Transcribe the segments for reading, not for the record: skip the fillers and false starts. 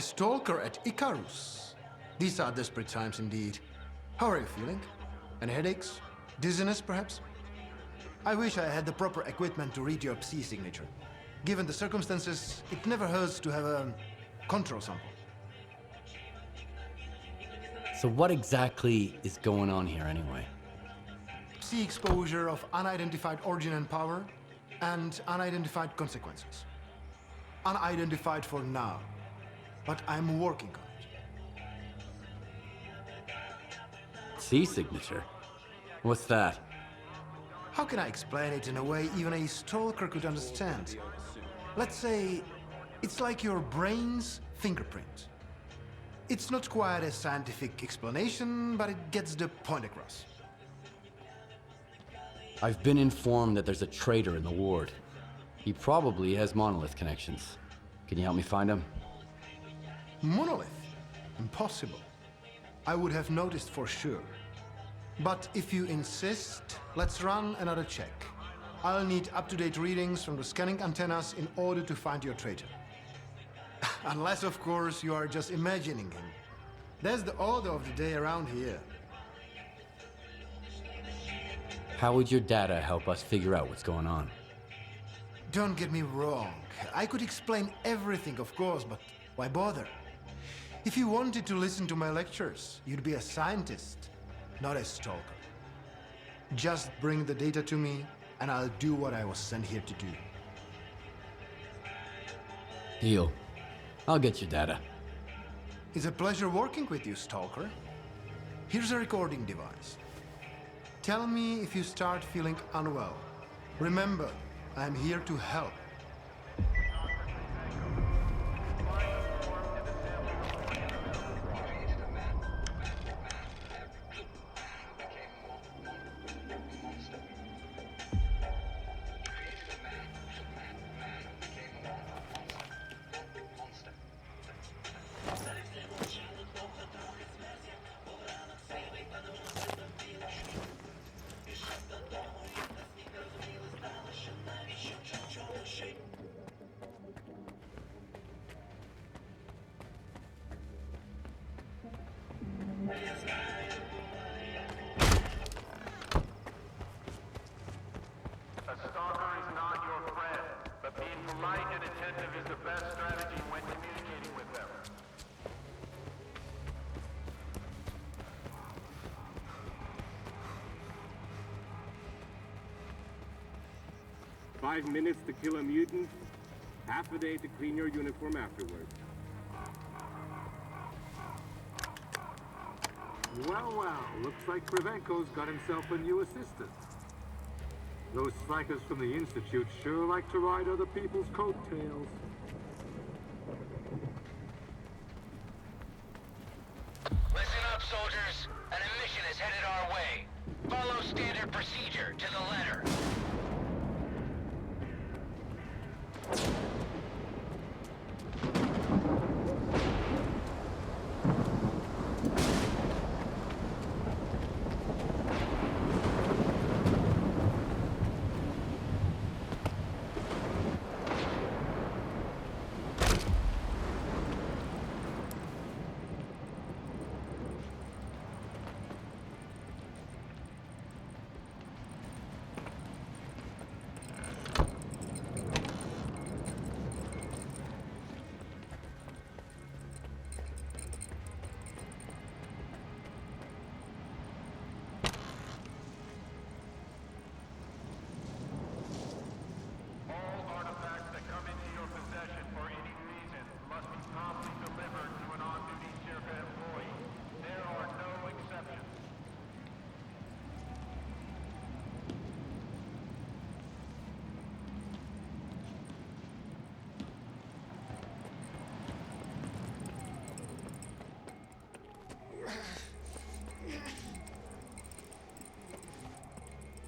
A stalker at Icarus. These are desperate times indeed. How are you feeling? Any headaches? Dizziness, perhaps? I wish I had the proper equipment to read your psi signature. Given the circumstances, it never hurts to have a control sample. So what exactly is going on here anyway? Psi exposure of unidentified origin and power, and unidentified consequences. Unidentified for now, but I'm working on it. Psi signature? What's that? How can I explain it in a way even a stalker could understand? Let's say it's like your brain's fingerprint. It's not quite a scientific explanation, but it gets the point across. I've been informed that there's a traitor in the ward. He probably has monolith connections. Can you help me find him? Monolith? Impossible. I would have noticed for sure. But if you insist, let's run another check. I'll need up-to-date readings from the scanning antennas in order to find your traitor. Unless, of course, you are just imagining him. That's the order of the day around here. How would your data help us figure out what's going on? Don't get me wrong. I could explain everything, of course, but why bother? If you wanted to listen to my lectures, you'd be a scientist, not a stalker. Just bring the data to me, and I'll do what I was sent here to do. Deal. I'll get your data. It's a pleasure working with you, Stalker. Here's a recording device. Tell me if you start feeling unwell. Remember, I'm here to help. Five minutes to kill a mutant, half a day to clean your uniform afterward. Well, well, looks like Prevenko's got himself a new assistant. Those slackers from the Institute sure like to ride other people's coattails. Listen up, soldiers. An mission is headed our way. Follow standard procedure to the letter.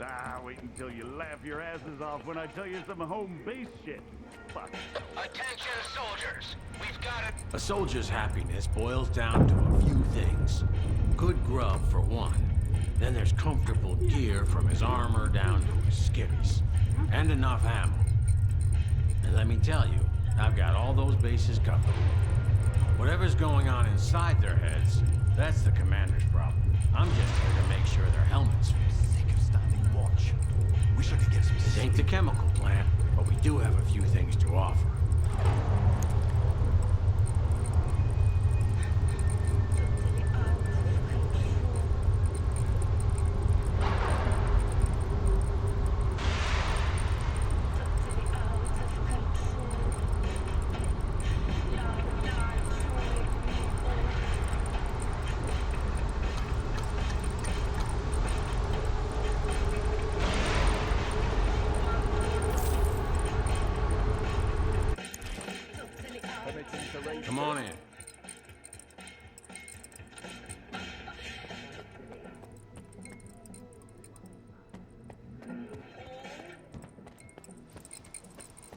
Ah, wait until you laugh your asses off when I tell you some home base shit. Fuck. Attention, soldiers. We've got it. A soldier's happiness boils down to a few things. Good grub, for one. Then there's comfortable gear from his armor down to his skivvies. And enough ammo. And let me tell you, I've got all those bases covered. Whatever's going on inside their heads, that's the commander's problem. I'm just here to make sure their helmets fit. Sick of standing watch. Wish I could get some This ain't the chemical plant, but we do have a few things to offer. Come on in.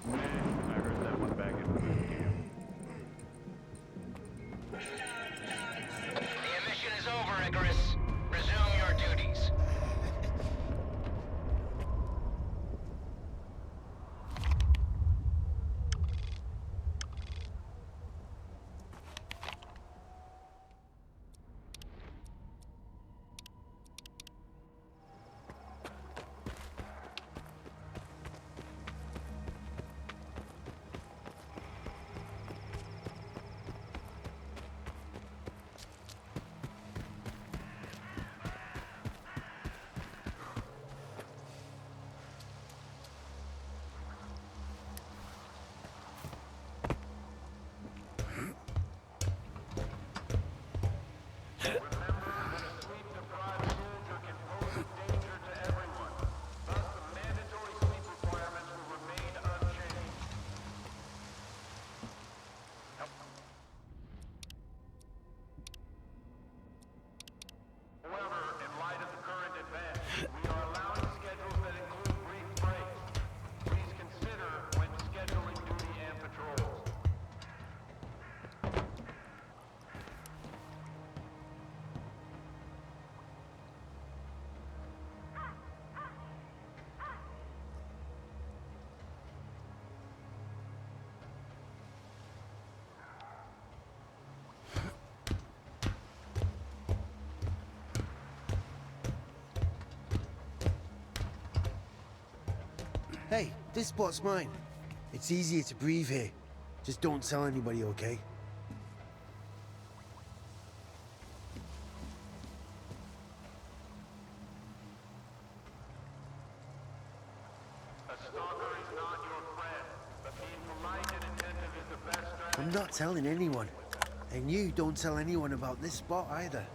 I heard that one back in the boot camp. The mission is over, Icarus. Resume your duties. Hey, this spot's mine. It's easier to breathe here. Just don't tell anybody, okay? A stalker is not your friend, but being polite and attentive is the best strategy. I'm not telling anyone. And you don't tell anyone about this spot either.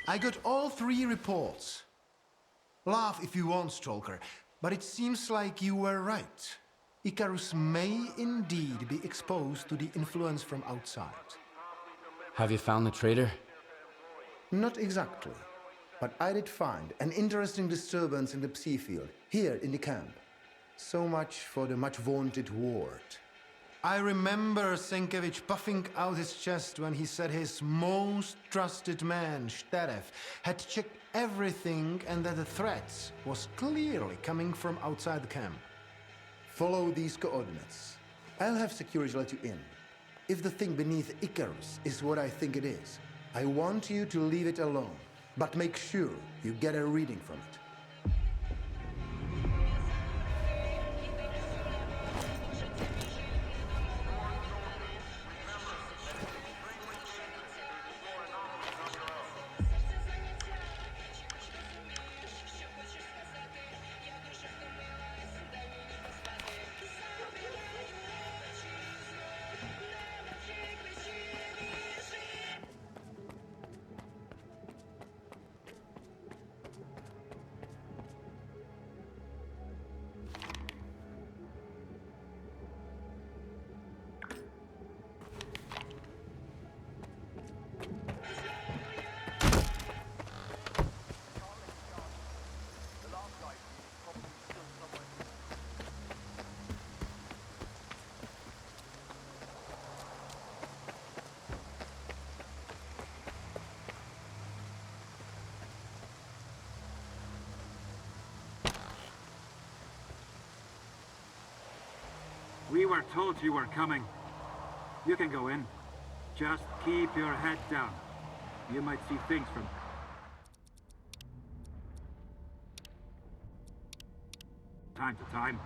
I got all 3 reports. Laugh if you want, Stalker, but it seems like you were right. Icarus may indeed be exposed to the influence from outside. Have you found the traitor? Not exactly, but I did find an interesting disturbance in the psi field, here in the camp. So much for the much-vaunted ward. I remember Senkevich puffing out his chest when he said his most trusted man, S.T.A.L.K.E.R, had checked everything and that the threat was clearly coming from outside the camp. Follow these coordinates. I'll have security let you in. If the thing beneath Icarus is what I think it is, I want you to leave it alone, but make sure you get a reading from it. We were told you were coming. You can go in. Just keep your head down. You might see things from... time to time.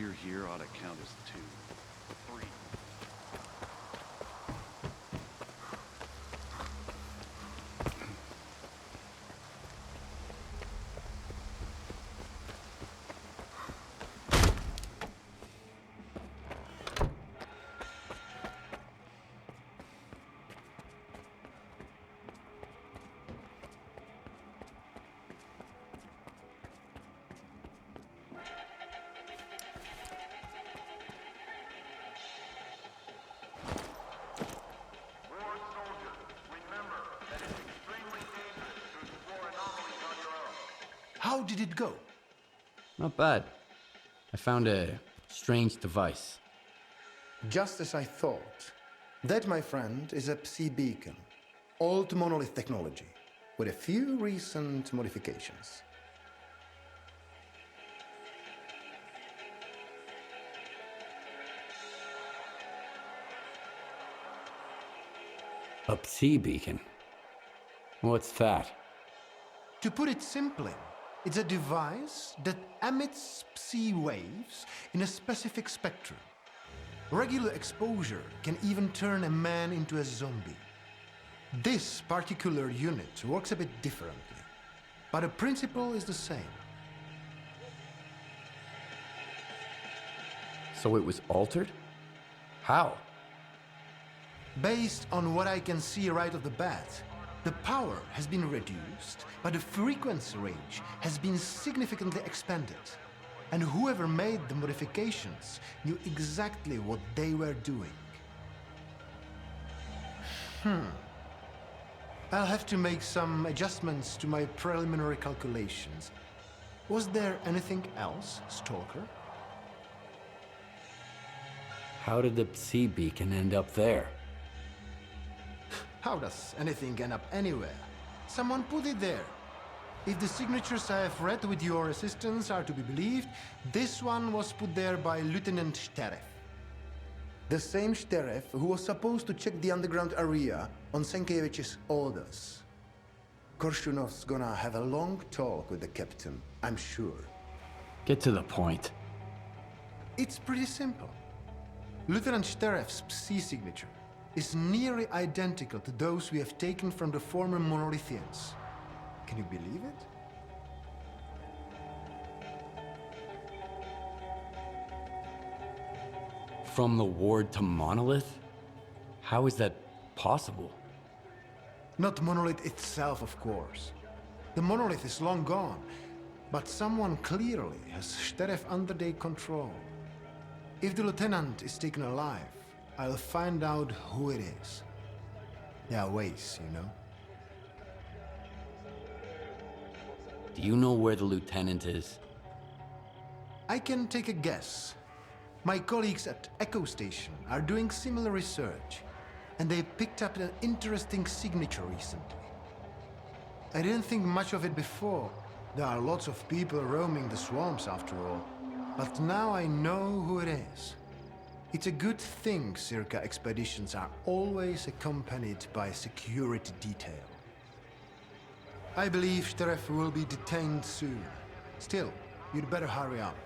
figure here ought to count as 2. 3. How did it go? Not bad. I found a strange device. Just as I thought. That, my friend, is a psi beacon. Old monolith technology, with a few recent modifications. A psi beacon? What's that? To put it simply, it's a device that emits psi waves in a specific spectrum. Regular exposure can even turn a man into a zombie. This particular unit works a bit differently, but the principle is the same. So it was altered? How? Based on what I can see right off the bat, the power has been reduced, but the frequency range has been significantly expanded. And whoever made the modifications knew exactly what they were doing. I'll have to make some adjustments to my preliminary calculations. Was there anything else, Stalker? How did the psi beacon end up there? How does anything end up anywhere? Someone put it there. If the signatures I have read with your assistance are to be believed, this one was put there by Lieutenant S.T.A.L.K.E.R. The same S.T.A.L.K.E.R who was supposed to check the underground area on Sienkiewicz's orders. Korshunov's gonna have a long talk with the captain, I'm sure. Get to the point. It's pretty simple. Lieutenant S.T.A.L.K.E.'s psi signature is nearly identical to those we have taken from the former monolithians. Can you believe it? From the ward to monolith? How is that possible? Not monolith itself, of course. The monolith is long gone, but someone clearly has S.T.A.L.K.E.R under their control. If the lieutenant is taken alive, I'll find out who it is. There are ways, you know. Do you know where the lieutenant is? I can take a guess. My colleagues at Echo Station are doing similar research, and they picked up an interesting signature recently. I didn't think much of it before. There are lots of people roaming the swamps after all. But now I know who it is. It's a good thing Circa expeditions are always accompanied by a security detail. I believe S.T.A.L.K.E.R will be detained soon. Still, you'd better hurry up.